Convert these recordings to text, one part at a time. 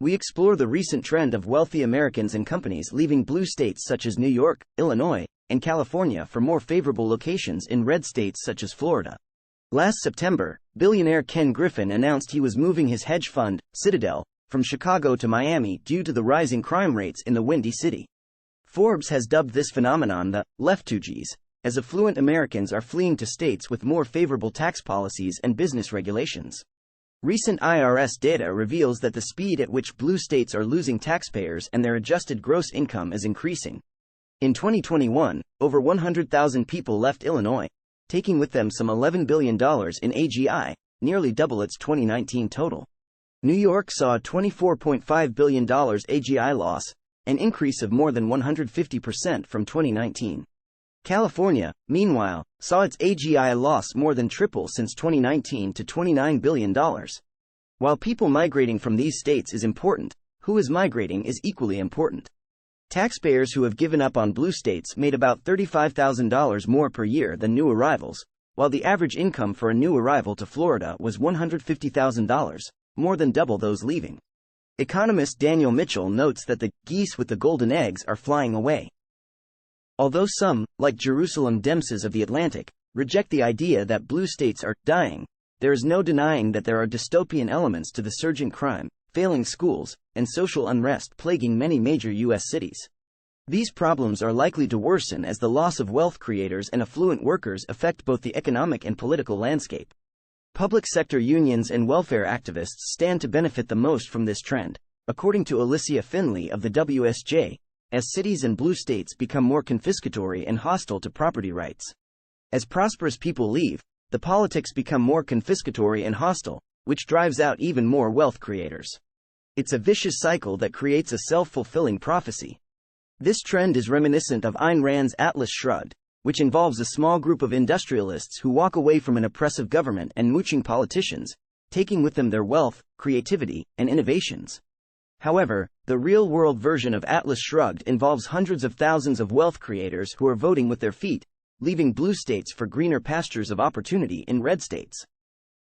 we explore the recent trend of wealthy Americans and companies leaving blue states such as New York, Illinois, and California for more favorable locations in red states such as Florida. Last September, billionaire Ken Griffin announced he was moving his hedge fund, Citadel, from Chicago to Miami due to the rising crime rates in the Windy City. Forbes has dubbed this phenomenon the leftugees, as affluent Americans are fleeing to states with more favorable tax policies and business regulations. Recent IRS data reveals that the speed at which blue states are losing taxpayers and their adjusted gross income is increasing. In 2021, over 100,000 people left Illinois, taking with them some $11 billion in AGI, nearly double its 2019 total. New York saw a $24.5 billion AGI loss, an increase of more than 150% from 2019. California, meanwhile, saw its AGI loss more than triple since 2019 to $29 billion. While people migrating from these states is important, who is migrating is equally important. Taxpayers who have given up on blue states made about $35,000 more per year than new arrivals, while the average income for a new arrival to Florida was $150,000, more than double those leaving. Economist Daniel Mitchell notes that the geese with the golden eggs are flying away. Although some, like Jerusalem Dempsey's of The Atlantic, reject the idea that blue states are dying, there is no denying that there are dystopian elements to the surging crime, failing schools, and social unrest plaguing many major U.S. cities. These problems are likely to worsen as the loss of wealth creators and affluent workers affect both the economic and political landscape. Public sector unions and welfare activists stand to benefit the most from this trend, according to Alicia Finley of the WSJ, as cities and blue states become more confiscatory and hostile to property rights. As prosperous people leave, the politics become more confiscatory and hostile, which drives out even more wealth creators. It's a vicious cycle that creates a self-fulfilling prophecy. This trend is reminiscent of Ayn Rand's Atlas Shrugged, which involves a small group of industrialists who walk away from an oppressive government and mooching politicians, taking with them their wealth, creativity, and innovations. However, the real-world version of Atlas Shrugged involves hundreds of thousands of wealth creators who are voting with their feet, leaving blue states for greener pastures of opportunity in red states.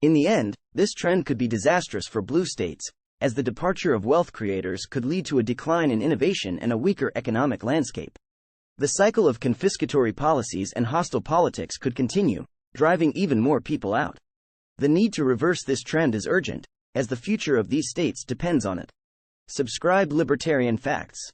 In the end, this trend could be disastrous for blue states, as the departure of wealth creators could lead to a decline in innovation and a weaker economic landscape. The cycle of confiscatory policies and hostile politics could continue, driving even more people out. The need to reverse this trend is urgent, as the future of these states depends on it. Subscribe Libertarian Facts.